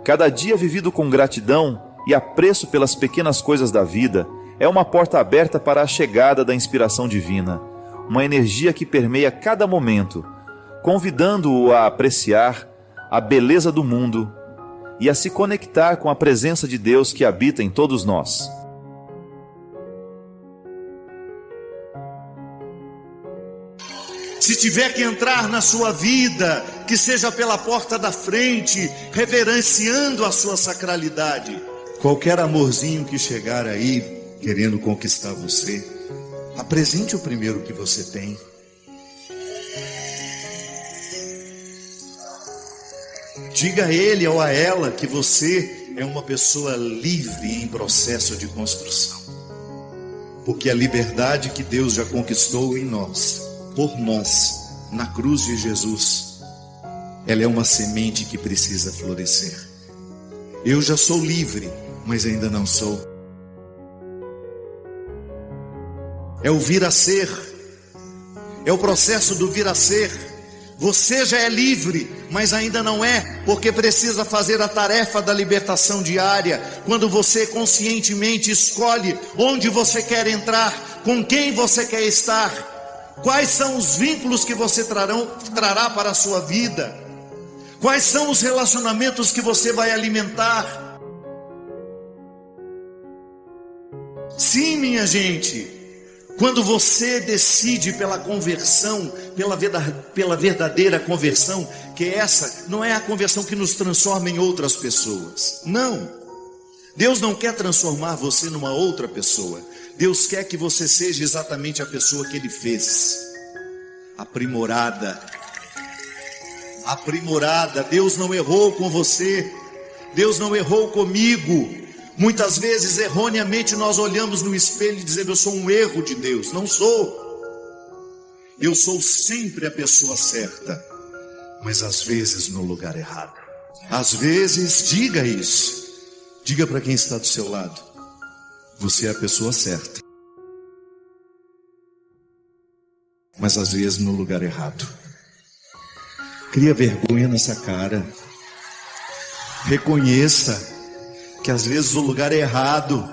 Cada dia vivido com gratidão e apreço pelas pequenas coisas da vida é uma porta aberta para a chegada da inspiração divina, uma energia que permeia cada momento, convidando-o a apreciar a beleza do mundo e a se conectar com a presença de Deus que habita em todos nós. Se tiver que entrar na sua vida, que seja pela porta da frente, reverenciando a sua sacralidade. Qualquer amorzinho que chegar aí, querendo conquistar você, apresente o primeiro que você tem. Diga a ele ou a ela que você é uma pessoa livre em processo de construção. Porque a liberdade que Deus já conquistou em nós, por nós, na cruz de Jesus, ela é uma semente que precisa florescer. Eu já sou livre, mas ainda não sou. É o vir a ser, é o processo do vir a ser. Você já é livre, mas ainda não é, porque precisa fazer a tarefa da libertação diária. Quando você conscientemente escolhe onde você quer entrar, com quem você quer estar, quais são os vínculos que você trará para a sua vida, quais são os relacionamentos que você vai alimentar. Sim, minha gente, quando você decide pela conversão, pela verdadeira conversão, que essa não é a conversão que nos transforma em outras pessoas. Não, Deus não quer transformar você numa outra pessoa. Deus quer que você seja exatamente a pessoa que Ele fez, aprimorada. Deus não errou com você, Deus não errou comigo. Muitas vezes, erroneamente, nós olhamos no espelho e dizemos: eu sou um erro de Deus. Não sou. Eu sou sempre a pessoa certa, mas às vezes no lugar errado. Às vezes, diga isso. Diga para quem está do seu lado: você é a pessoa certa, mas às vezes no lugar errado. Cria vergonha nessa cara. Reconheça que às vezes o lugar é errado.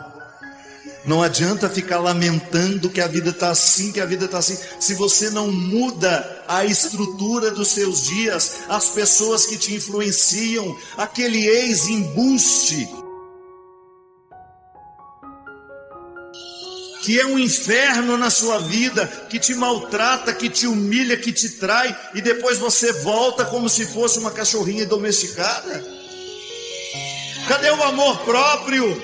Não adianta ficar lamentando que a vida está assim, se você não muda a estrutura dos seus dias, as pessoas que te influenciam, aquele ex-embuste, que é um inferno na sua vida, que te maltrata, que te humilha, que te trai, e depois você volta como se fosse uma cachorrinha domesticada. Cadê o amor próprio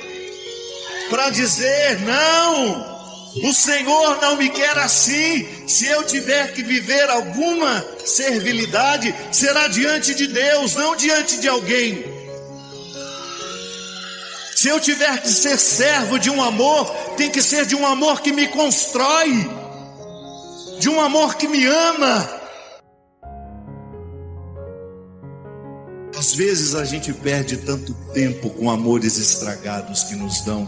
para dizer: não, o Senhor não me quer assim? Se eu tiver que viver alguma servilidade, será diante de Deus, não diante de alguém. Se eu tiver que ser servo de um amor, tem que ser de um amor que me constrói, de um amor que me ama. Às vezes a gente perde tanto tempo com amores estragados que nos dão,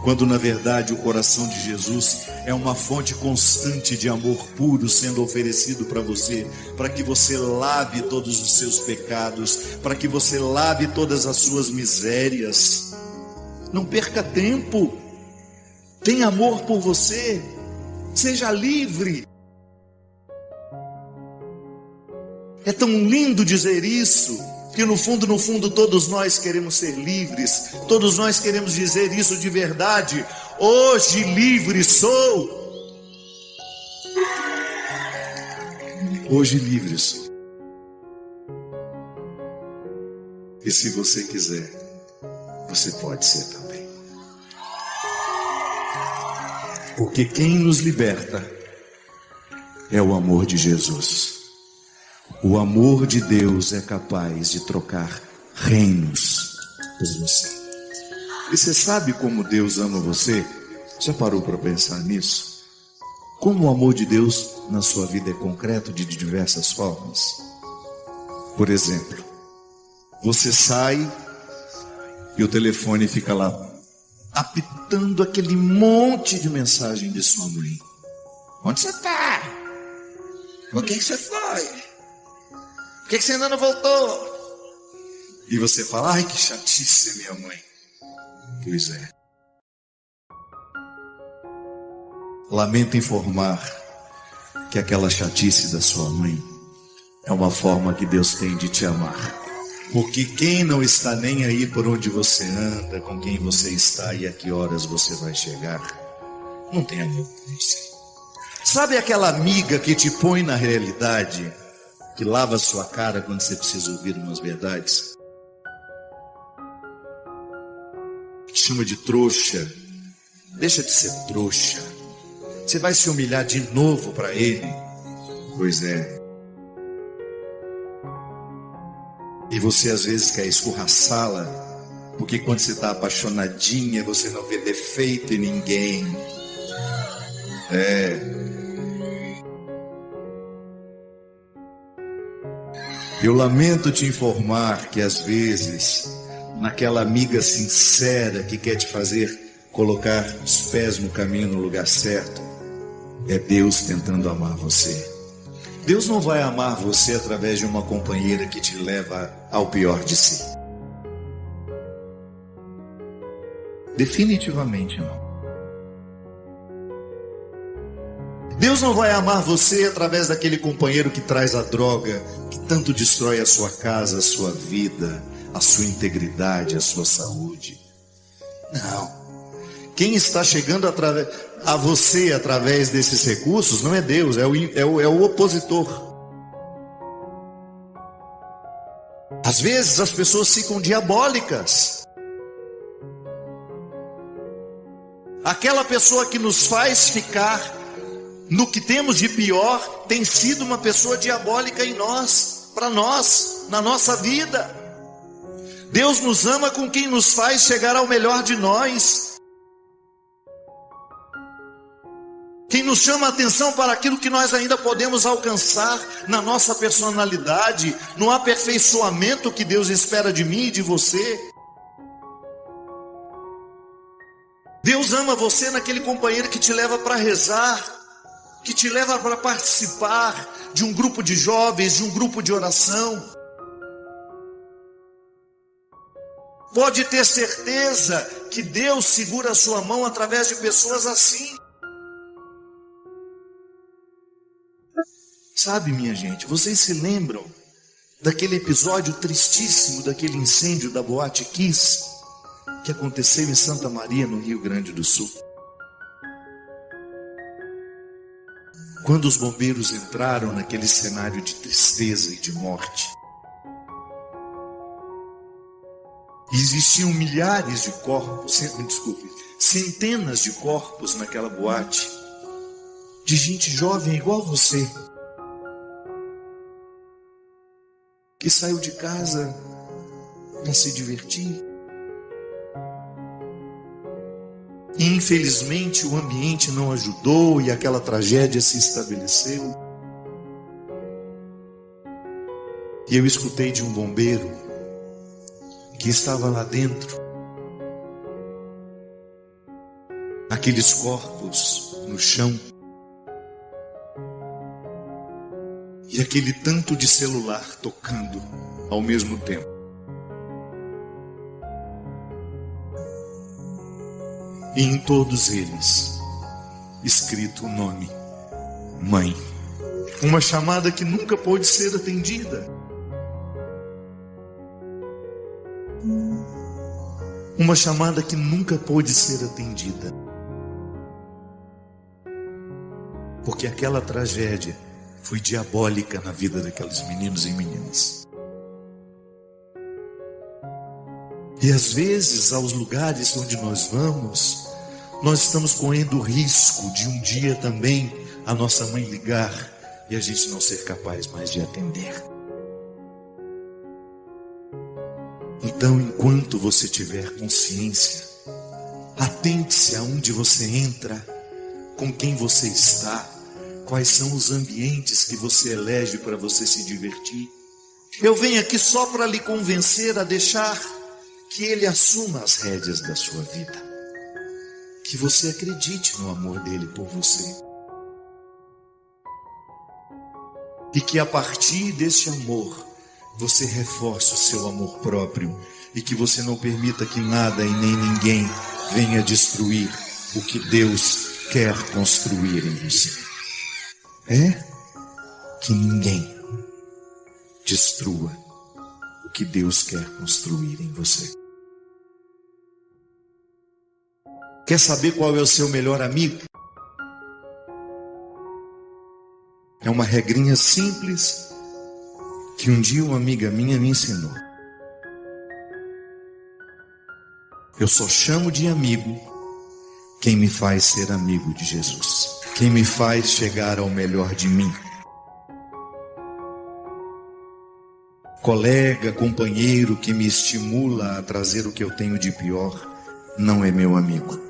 quando na verdade o coração de Jesus é uma fonte constante de amor puro sendo oferecido para você, para que você lave todos os seus pecados, para que você lave todas as suas misérias. Não perca tempo, tem amor por você, seja livre. É tão lindo dizer isso, que no fundo todos nós queremos ser livres, todos nós queremos dizer isso de verdade: hoje livre sou, hoje livre sou. E se você quiser, você pode ser também, porque quem nos liberta é o amor de Jesus. O amor de Deus é capaz de trocar reinos por você. E você sabe como Deus ama você? Já parou para pensar nisso? Como o amor de Deus na sua vida é concreto de diversas formas. Por exemplo, você sai e o telefone fica lá apitando aquele monte de mensagem de sua mãe. Onde você está? Com quem você foi? Por que você ainda não voltou? E você fala, ai que chatice minha mãe. Pois é. Lamento informar que aquela chatice da sua mãe é uma forma que Deus tem de te amar. Porque quem não está nem aí por onde você anda, com quem você está e a que horas você vai chegar, não tem amor por você. Sabe aquela amiga que te põe na realidade, que lava a sua cara quando você precisa ouvir umas verdades? Te chama de trouxa. Deixa de ser trouxa. Você vai se humilhar de novo para ele? Pois é. E você às vezes quer escorraçá-la, porque quando você está apaixonadinha, você não vê defeito em ninguém. Eu lamento te informar que às vezes, naquela amiga sincera que quer te fazer colocar os pés no caminho, no lugar certo, é Deus tentando amar você. Deus não vai amar você através de uma companheira que te leva ao pior de si. Definitivamente não. Deus não vai amar você através daquele companheiro que traz a droga, que tanto destrói a sua casa, a sua vida, a sua integridade, a sua saúde. Não. Quem está chegando a você através desses recursos não é Deus, é o opositor. Às vezes as pessoas ficam diabólicas. Aquela pessoa que nos faz ficar no que temos de pior tem sido uma pessoa diabólica em nós, para nós, na nossa vida. Deus nos ama com quem nos faz chegar ao melhor de nós. Quem nos chama a atenção para aquilo que nós ainda podemos alcançar na nossa personalidade, no aperfeiçoamento que Deus espera de mim e de você. Deus ama você naquele companheiro que te leva para rezar, que te leva para participar de um grupo de jovens, de um grupo de oração. Pode ter certeza que Deus segura a sua mão através de pessoas assim. Sabe, minha gente, vocês se lembram daquele episódio tristíssimo, daquele incêndio da Boate Kiss, que aconteceu em Santa Maria, no Rio Grande do Sul? Quando os bombeiros entraram naquele cenário de tristeza e de morte, existiam milhares de corpos, centenas de corpos naquela boate, de gente jovem igual você, que saiu de casa para se divertir. E infelizmente o ambiente não ajudou e aquela tragédia se estabeleceu. E eu escutei de um bombeiro que estava lá dentro, aqueles corpos no chão, e aquele tanto de celular tocando ao mesmo tempo. E em todos eles, escrito o nome, mãe. Uma chamada que nunca pôde ser atendida. Uma chamada que nunca pôde ser atendida. Porque aquela tragédia foi diabólica na vida daqueles meninos e meninas. E às vezes, aos lugares onde nós vamos, nós estamos correndo o risco de um dia também a nossa mãe ligar e a gente não ser capaz mais de atender. Então, enquanto você tiver consciência, atente-se aonde você entra, com quem você está, quais são os ambientes que você elege para você se divertir. Eu venho aqui só para lhe convencer a deixar que Ele assuma as rédeas da sua vida, que você acredite no amor dele por você, e que a partir desse amor você reforce o seu amor próprio e que você não permita que nada e nem ninguém venha destruir o que Deus quer construir em você. Que ninguém destrua o que Deus quer construir em você. Quer saber qual é o seu melhor amigo? É uma regrinha simples que um dia uma amiga minha me ensinou. Eu só chamo de amigo quem me faz ser amigo de Jesus, quem me faz chegar ao melhor de mim. Colega, companheiro que me estimula a trazer o que eu tenho de pior, não é meu amigo.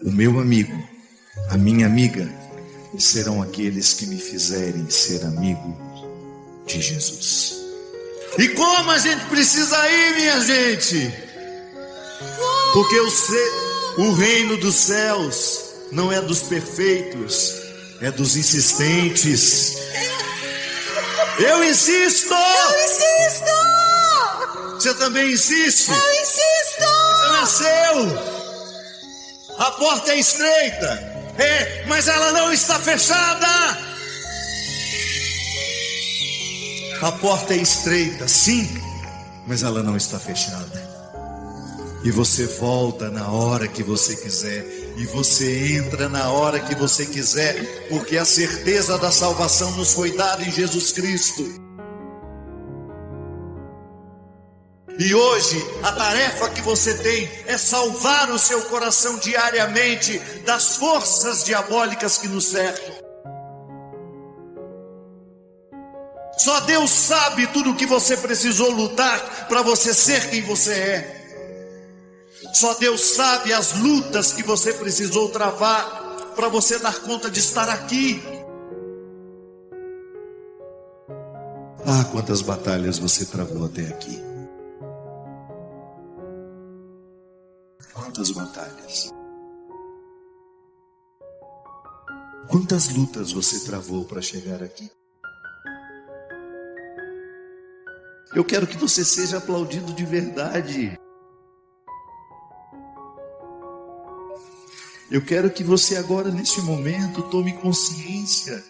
O meu amigo, a minha amiga, serão aqueles que me fizerem ser amigo de Jesus. E como a gente precisa ir, minha gente? Porque o reino dos céus não é dos perfeitos, é dos insistentes. Eu insisto! Eu insisto! Você também insiste? Eu insisto! Então é seu! A porta é estreita, mas ela não está fechada. A porta é estreita, sim, mas ela não está fechada. E você volta na hora que você quiser, e você entra na hora que você quiser, porque a certeza da salvação nos foi dada em Jesus Cristo. E hoje, a tarefa que você tem é salvar o seu coração diariamente das forças diabólicas que nos cercam. Só Deus sabe tudo o que você precisou lutar para você ser quem você é. Só Deus sabe as lutas que você precisou travar para você dar conta de estar aqui. Ah, quantas batalhas você travou até aqui. Quantas batalhas. Quantas lutas você travou para chegar aqui. Eu quero que você seja aplaudido de verdade. Eu quero que você agora, neste momento, tome consciência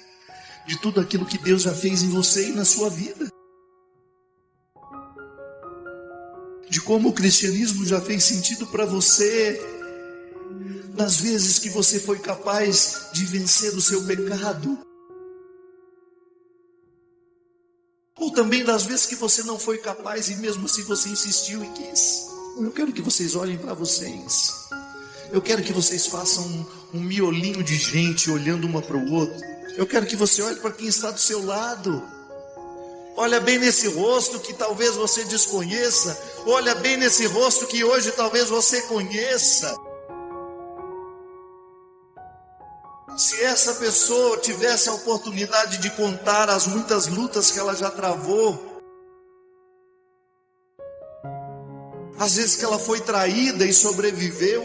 de tudo aquilo que Deus já fez em você e na sua vida. De como o cristianismo já fez sentido para você, das vezes que você foi capaz de vencer o seu pecado, ou também das vezes que você não foi capaz e mesmo assim você insistiu e quis. Eu quero que vocês olhem para vocês. Eu quero que vocês façam um miolinho de gente olhando uma para o outro. Eu quero que você olhe para quem está do seu lado. Olha bem nesse rosto que talvez você desconheça. Olha bem nesse rosto que hoje talvez você conheça. Se essa pessoa tivesse a oportunidade de contar as muitas lutas que ela já travou, às vezes que ela foi traída e sobreviveu,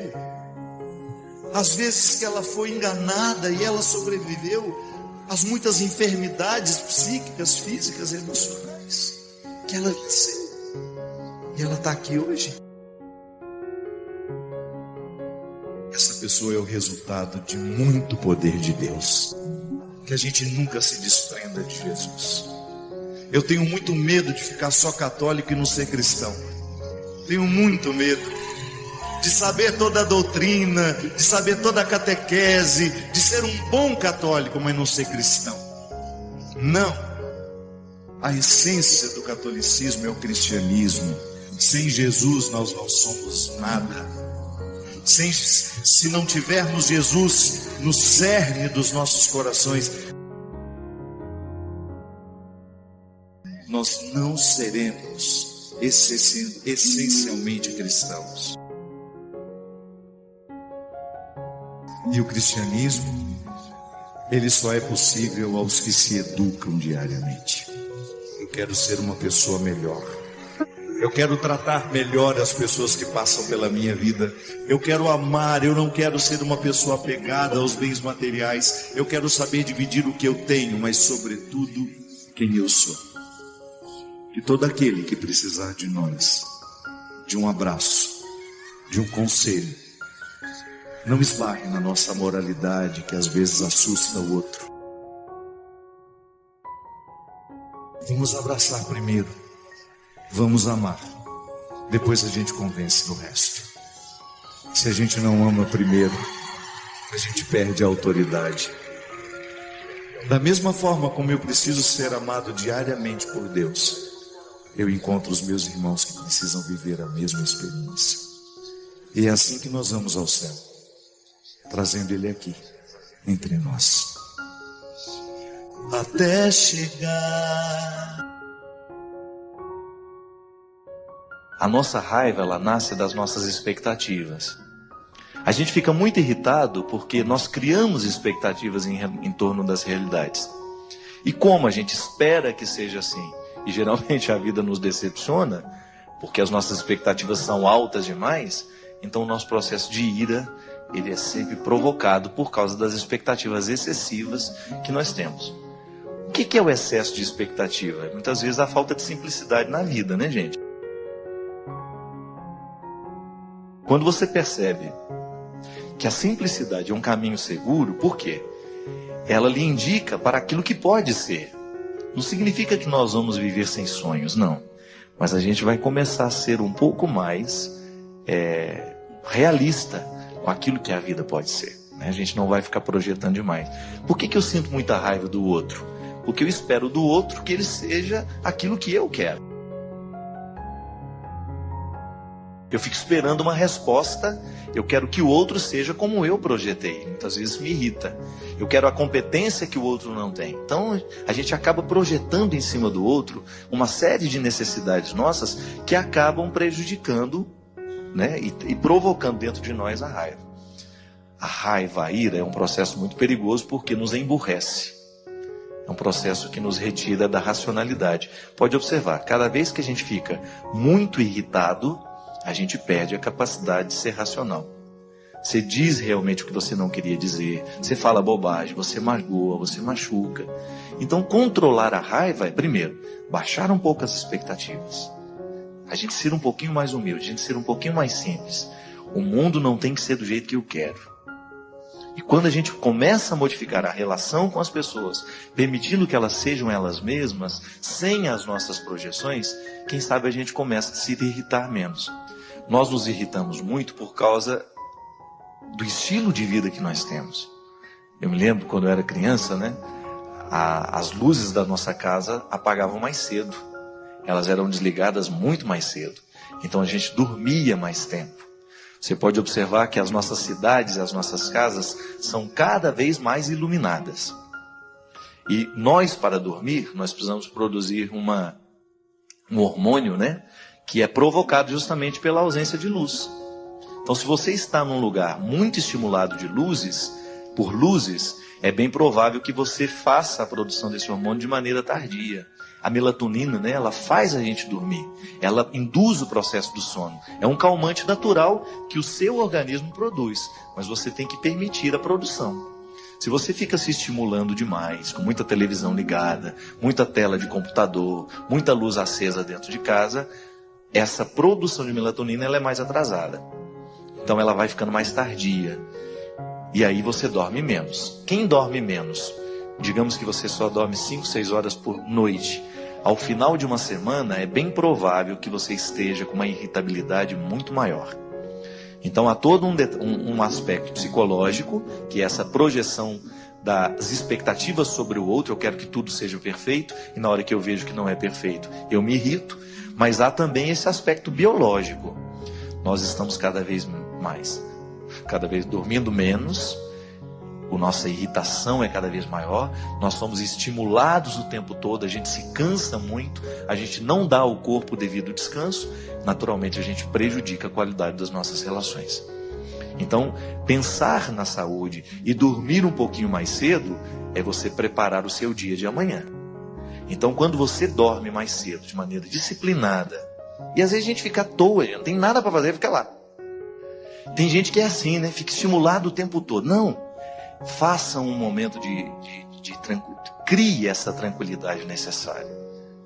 às vezes que ela foi enganada e ela sobreviveu, as muitas enfermidades psíquicas, físicas, emocionais que ela venceu, e ela está aqui hoje. Essa pessoa é o resultado de muito poder de Deus. Que a gente nunca se desprenda de Jesus. Eu tenho muito medo de ficar só católico e não ser cristão. Tenho muito medo de saber toda a doutrina, de saber toda a catequese, de ser um bom católico, mas não ser cristão. Não. A essência do catolicismo é o cristianismo. Sem Jesus nós não somos nada. Se não tivermos Jesus no cerne dos nossos corações, nós não seremos essencialmente cristãos. E o cristianismo, ele só é possível aos que se educam diariamente. Eu quero ser uma pessoa melhor. Eu quero tratar melhor as pessoas que passam pela minha vida. Eu quero amar, eu não quero ser uma pessoa apegada aos bens materiais. Eu quero saber dividir o que eu tenho, mas sobretudo quem eu sou. E todo aquele que precisar de nós, de um abraço, de um conselho, não esbarre na nossa moralidade que às vezes assusta o outro. Vamos abraçar primeiro, vamos amar, depois a gente convence do resto. Se a gente não ama primeiro, a gente perde a autoridade. Da mesma forma como eu preciso ser amado diariamente por Deus, eu encontro os meus irmãos que precisam viver a mesma experiência. E é assim que nós vamos ao céu, trazendo Ele aqui, entre nós. Até chegar. A nossa raiva, ela nasce das nossas expectativas. A gente fica muito irritado porque nós criamos expectativas em torno das realidades. E como a gente espera que seja assim, e geralmente a vida nos decepciona, porque as nossas expectativas são altas demais, então o nosso processo de ira, ele é sempre provocado por causa das expectativas excessivas que nós temos. O que é o excesso de expectativa? Muitas vezes a falta de simplicidade na vida, né, gente? Quando você percebe que a simplicidade é um caminho seguro, por quê? Ela lhe indica para aquilo que pode ser. Não significa que nós vamos viver sem sonhos, não. Mas a gente vai começar a ser um pouco mais realista com aquilo que a vida pode ser. Né? A gente não vai ficar projetando demais. Por que eu sinto muita raiva do outro? Porque eu espero do outro que ele seja aquilo que eu quero. Eu fico esperando uma resposta, eu quero que o outro seja como eu projetei. Muitas vezes me irrita. Eu quero a competência que o outro não tem. Então a gente acaba projetando em cima do outro uma série de necessidades nossas que acabam prejudicando, né, e provocando dentro de nós a raiva. A raiva, a ira é um processo muito perigoso porque nos emburrece. É um processo que nos retira da racionalidade. Pode observar, cada vez que a gente fica muito irritado, a gente perde a capacidade de ser racional. Você diz realmente o que você não queria dizer, você fala bobagem, você magoa, você machuca. Então, controlar a raiva é, primeiro, baixar um pouco as expectativas. A gente ser um pouquinho mais humilde, a gente ser um pouquinho mais simples. O mundo não tem que ser do jeito que eu quero. E quando a gente começa a modificar a relação com as pessoas, permitindo que elas sejam elas mesmas, sem as nossas projeções, quem sabe a gente começa a se irritar menos. Nós nos irritamos muito por causa do estilo de vida que nós temos. Eu me lembro quando eu era criança, né? As luzes da nossa casa apagavam mais cedo. Elas eram desligadas muito mais cedo. Então a gente dormia mais tempo. Você pode observar que as nossas cidades, as nossas casas são cada vez mais iluminadas. E nós, para dormir, nós precisamos produzir um hormônio, né? Que é provocado justamente pela ausência de luz. Então, se você está num lugar muito estimulado por luzes, é bem provável que você faça a produção desse hormônio de maneira tardia. A melatonina, né, ela faz a gente dormir. Ela induz o processo do sono. É um calmante natural que o seu organismo produz, mas você tem que permitir a produção. Se você fica se estimulando demais, com muita televisão ligada, muita tela de computador, muita luz acesa dentro de casa, essa produção de melatonina ela é mais atrasada. Então ela vai ficando mais tardia. E aí você dorme menos. Quem dorme menos? Digamos que você só dorme 5, 6 horas por noite. Ao final de uma semana é bem provável que você esteja com uma irritabilidade muito maior. Então há todo um aspecto psicológico, que é essa projeção das expectativas sobre o outro. Eu quero que tudo seja perfeito, e na hora que eu vejo que não é perfeito, eu me irrito. Mas há também esse aspecto biológico. Nós estamos cada vez dormindo menos, a nossa irritação é cada vez maior, nós somos estimulados o tempo todo, a gente se cansa muito, a gente não dá ao corpo o devido descanso, naturalmente a gente prejudica a qualidade das nossas relações. Então, pensar na saúde e dormir um pouquinho mais cedo é você preparar o seu dia de amanhã. Então, quando você dorme mais cedo, de maneira disciplinada, e às vezes a gente fica à toa, não tem nada para fazer, fica lá. Tem gente que é assim, né? Fica estimulado o tempo todo. Não, faça um momento de tranquilidade, crie essa tranquilidade necessária.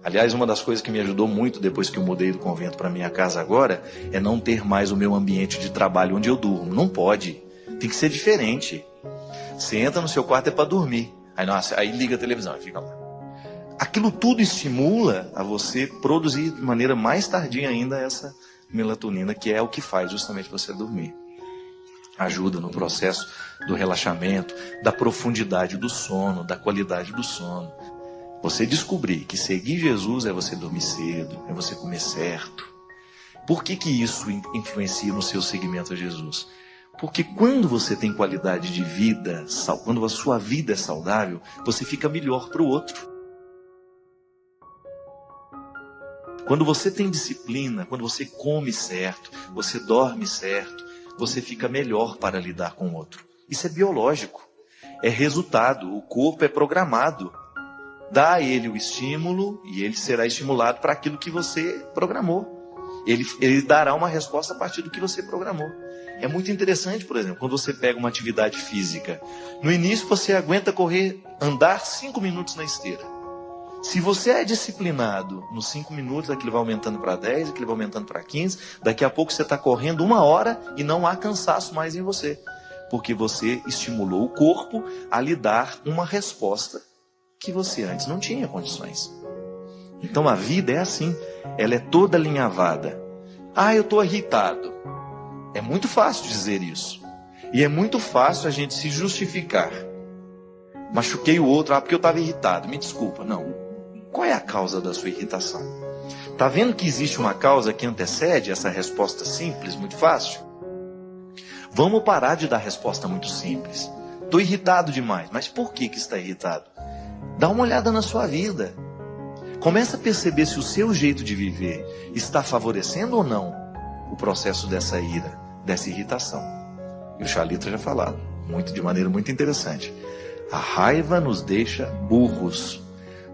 Aliás, uma das coisas que me ajudou muito depois que eu mudei do convento para minha casa agora é não ter mais o meu ambiente de trabalho onde eu durmo. Não pode. Tem que ser diferente. Você entra no seu quarto é para dormir. Aí liga a televisão e fica lá. Aquilo tudo estimula a você produzir de maneira mais tardia ainda essa melatonina, que é o que faz justamente você dormir. Ajuda no processo do relaxamento, da profundidade do sono, da qualidade do sono. Você descobrir que seguir Jesus é você dormir cedo, é você comer certo. Por que isso influencia no seu seguimento a Jesus? Porque quando você tem qualidade de vida, quando a sua vida é saudável, você fica melhor para o outro. Quando você tem disciplina, quando você come certo, você dorme certo, você fica melhor para lidar com o outro. Isso é biológico, é resultado, o corpo é programado. Dá a ele o estímulo e ele será estimulado para aquilo que você programou. Ele dará uma resposta a partir do que você programou. É muito interessante, por exemplo, quando você pega uma atividade física. No início você aguenta andar 5 minutos na esteira. Se você é disciplinado, nos 5 minutos aquilo vai aumentando para 10, aquilo vai aumentando para 15. Daqui a pouco você está correndo 1 hora e não há cansaço mais em você. Porque você estimulou o corpo a lhe dar uma resposta que você antes não tinha condições. Então a vida é assim, ela é toda alinhavada. Eu estou irritado. É muito fácil dizer isso. E é muito fácil a gente se justificar. Machuquei o outro, porque eu estava irritado, me desculpa. Não. Qual é a causa da sua irritação? Está vendo que existe uma causa que antecede essa resposta simples, muito fácil? Vamos parar de dar resposta muito simples. Estou irritado demais, mas por que está irritado? Dá uma olhada na sua vida. Começa a perceber se o seu jeito de viver está favorecendo ou não o processo dessa ira, dessa irritação. E o Chalita já falou, de maneira muito interessante. A raiva nos deixa burros.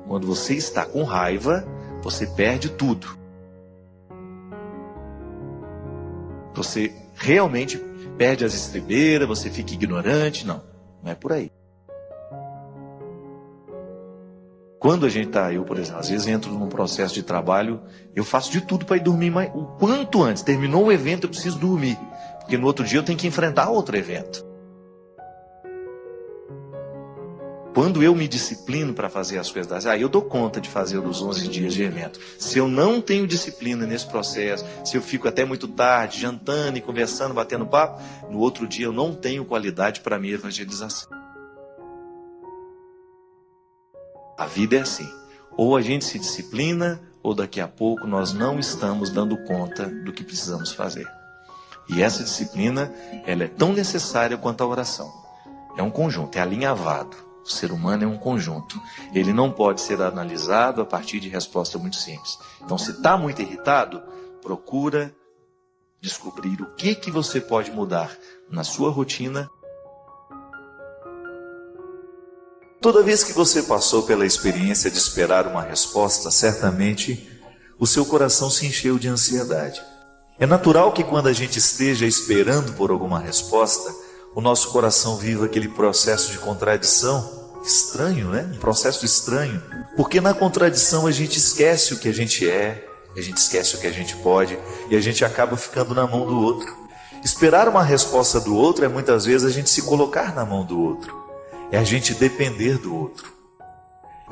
Quando você está com raiva, você perde tudo. Você realmente perde as estribeiras, você fica ignorante. Não é por aí. Quando a gente eu, por exemplo, às vezes entro num processo de trabalho, eu faço de tudo para ir dormir o quanto antes. Terminou o evento, eu preciso dormir. Porque no outro dia eu tenho que enfrentar outro evento. Quando eu me disciplino para fazer as coisas, eu dou conta de fazer os 11 dias de evento. Se eu não tenho disciplina nesse processo, se eu fico até muito tarde, jantando e conversando, batendo papo, no outro dia eu não tenho qualidade para a minha evangelização. A vida é assim. Ou a gente se disciplina, ou daqui a pouco nós não estamos dando conta do que precisamos fazer. E essa disciplina, ela é tão necessária quanto a oração. É um conjunto, é alinhavado. O ser humano é um conjunto. Ele não pode ser analisado a partir de resposta muito simples. Então, se está muito irritado, procura descobrir o que você pode mudar na sua rotina. Toda vez que você passou pela experiência de esperar uma resposta, certamente o seu coração se encheu de ansiedade. É natural que quando a gente esteja esperando por alguma resposta, o nosso coração viva aquele processo de contradição estranho, né? Um processo estranho. Porque na contradição a gente esquece o que a gente é, a gente esquece o que a gente pode e a gente acaba ficando na mão do outro. Esperar uma resposta do outro é muitas vezes a gente se colocar na mão do outro. É a gente depender do outro.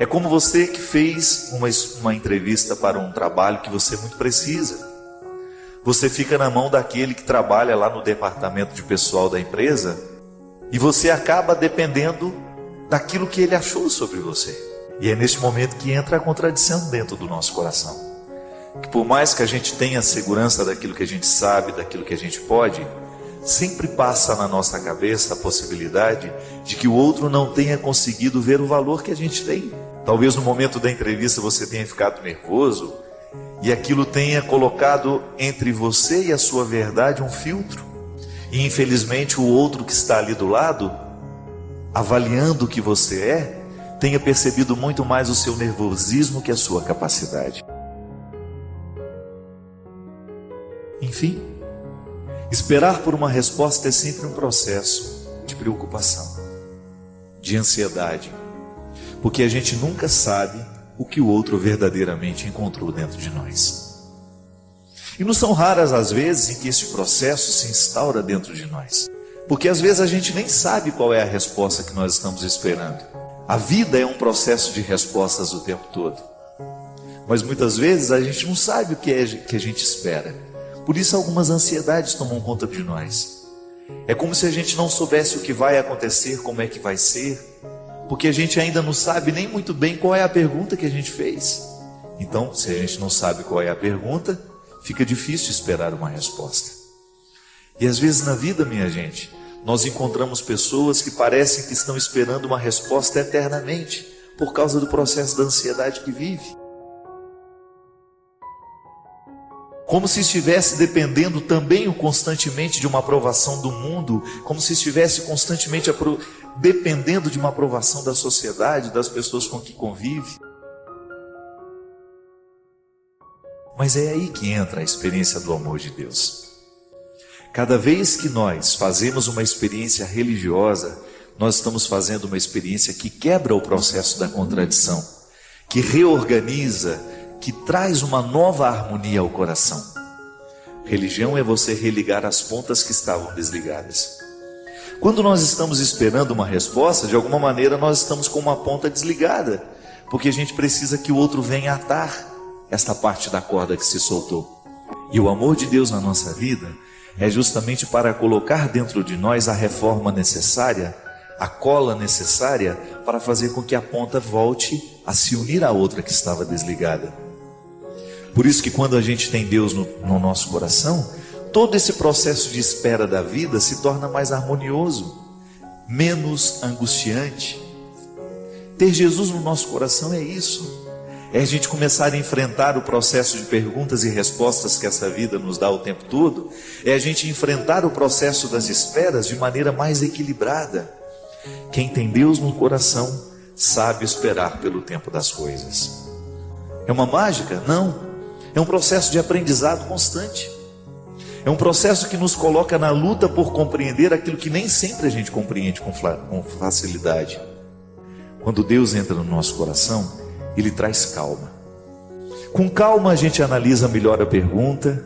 É como você que fez uma entrevista para um trabalho que você muito precisa. Você fica na mão daquele que trabalha lá no departamento de pessoal da empresa e você acaba dependendo daquilo que ele achou sobre você. E é nesse momento que entra a contradição dentro do nosso coração. Que por mais que a gente tenha segurança daquilo que a gente sabe, daquilo que a gente pode, sempre passa na nossa cabeça a possibilidade de que o outro não tenha conseguido ver o valor que a gente tem. Talvez no momento da entrevista você tenha ficado nervoso e aquilo tenha colocado entre você e a sua verdade um filtro. E infelizmente o outro que está ali do lado, avaliando o que você é, tenha percebido muito mais o seu nervosismo que a sua capacidade. Enfim, esperar por uma resposta é sempre um processo de preocupação, de ansiedade, porque a gente nunca sabe o que o outro verdadeiramente encontrou dentro de nós. E não são raras as vezes em que esse processo se instaura dentro de nós, porque às vezes a gente nem sabe qual é a resposta que nós estamos esperando. A vida é um processo de respostas o tempo todo, mas muitas vezes a gente não sabe o que é que a gente espera. Por isso algumas ansiedades tomam conta de nós. É como se a gente não soubesse o que vai acontecer, como é que vai ser, porque a gente ainda não sabe nem muito bem qual é a pergunta que a gente fez. Então, se a gente não sabe qual é a pergunta, fica difícil esperar uma resposta. E às vezes na vida, minha gente, nós encontramos pessoas que parecem que estão esperando uma resposta eternamente, por causa do processo da ansiedade que vive. Como se estivesse dependendo também constantemente de uma aprovação do mundo, como se estivesse constantemente dependendo de uma aprovação da sociedade, das pessoas com que convive. Mas é aí que entra a experiência do amor de Deus. Cada vez que nós fazemos uma experiência religiosa, nós estamos fazendo uma experiência que quebra o processo da contradição, que reorganiza, que traz uma nova harmonia ao coração. Religião é você religar as pontas que estavam desligadas. Quando nós estamos esperando uma resposta, de alguma maneira nós estamos com uma ponta desligada, porque a gente precisa que o outro venha atar esta parte da corda que se soltou. E o amor de Deus na nossa vida é justamente para colocar dentro de nós a reforma necessária, a cola necessária para fazer com que a ponta volte a se unir à outra que estava desligada. Por isso que quando a gente tem Deus no nosso coração, todo esse processo de espera da vida se torna mais harmonioso, menos angustiante. Ter Jesus no nosso coração é isso. É a gente começar a enfrentar o processo de perguntas e respostas que essa vida nos dá o tempo todo. É a gente enfrentar o processo das esperas de maneira mais equilibrada. Quem tem Deus no coração sabe esperar pelo tempo das coisas. É uma mágica? Não. É um processo de aprendizado constante. É um processo que nos coloca na luta por compreender aquilo que nem sempre a gente compreende com facilidade. Quando Deus entra no nosso coração, Ele traz calma. Com calma a gente analisa melhor a pergunta,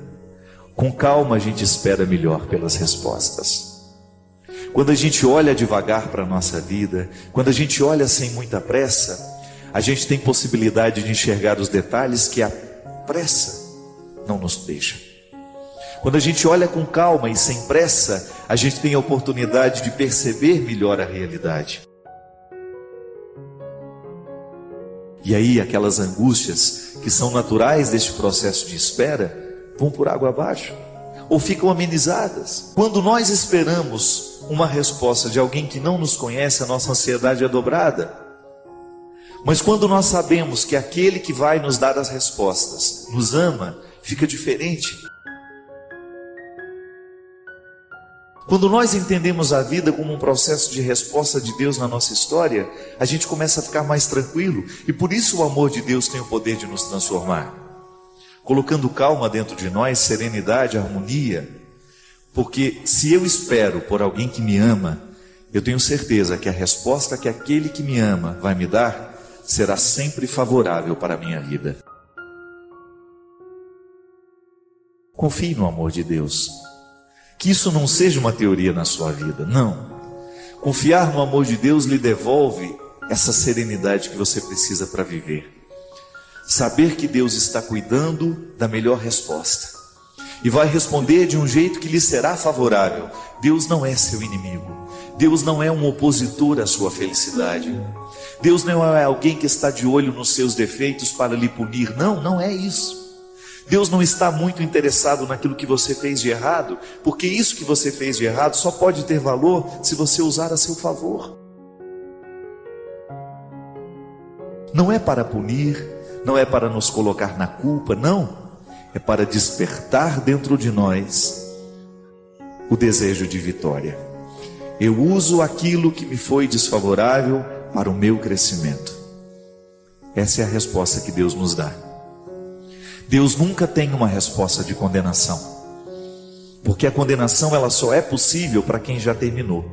com calma a gente espera melhor pelas respostas. Quando a gente olha devagar para a nossa vida, quando a gente olha sem muita pressa, a gente tem possibilidade de enxergar os detalhes que a pressa não nos deixa. Quando a gente olha com calma e sem pressa, a gente tem a oportunidade de perceber melhor a realidade. E aí aquelas angústias que são naturais deste processo de espera vão por água abaixo, ou ficam amenizadas. Quando nós esperamos uma resposta de alguém que não nos conhece, a nossa ansiedade é dobrada. Mas quando nós sabemos que aquele que vai nos dar as respostas nos ama, fica diferente. Quando nós entendemos a vida como um processo de resposta de Deus na nossa história, a gente começa a ficar mais tranquilo, e por isso o amor de Deus tem o poder de nos transformar, colocando calma dentro de nós, serenidade, harmonia. Porque se eu espero por alguém que me ama, eu tenho certeza que a resposta que aquele que me ama vai me dar será sempre favorável para a minha vida. Confie no amor de Deus. Que isso não seja uma teoria na sua vida, não. Confiar no amor de Deus lhe devolve essa serenidade que você precisa para viver. Saber que Deus está cuidando da melhor resposta e vai responder de um jeito que lhe será favorável. Deus não é seu inimigo. Deus não é um opositor à sua felicidade. Deus não é alguém que está de olho nos seus defeitos para lhe punir. Não, não é isso. Deus não está muito interessado naquilo que você fez de errado, porque isso que você fez de errado só pode ter valor se você usar a seu favor. Não é para punir, não é para nos colocar na culpa, não. É para despertar dentro de nós o desejo de vitória. Eu uso aquilo que me foi desfavorável para o meu crescimento. Essa é a resposta que Deus nos dá. Deus nunca tem uma resposta de condenação, porque a condenação ela só é possível para quem já terminou,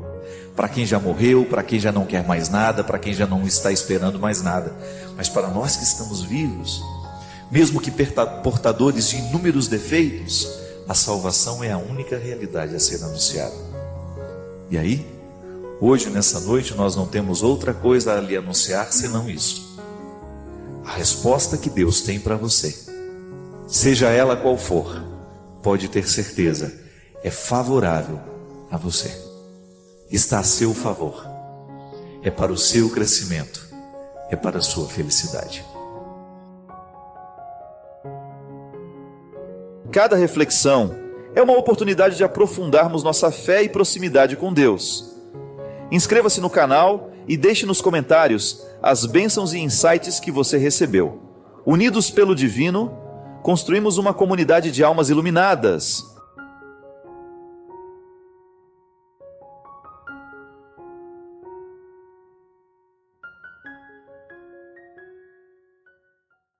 para quem já morreu, para quem já não quer mais nada, para quem já não está esperando mais nada. Mas para nós que estamos vivos, mesmo que portadores de inúmeros defeitos, a salvação é a única realidade a ser anunciada. E aí, hoje, nessa noite, nós não temos outra coisa a lhe anunciar senão isso. A resposta que Deus tem para você, seja ela qual for, pode ter certeza, é favorável a você. Está a seu favor. É para o seu crescimento. É para a sua felicidade. Cada reflexão é uma oportunidade de aprofundarmos nossa fé e proximidade com Deus. Inscreva-se no canal e deixe nos comentários as bênçãos e insights que você recebeu. Unidos pelo Divino, construímos uma comunidade de almas iluminadas.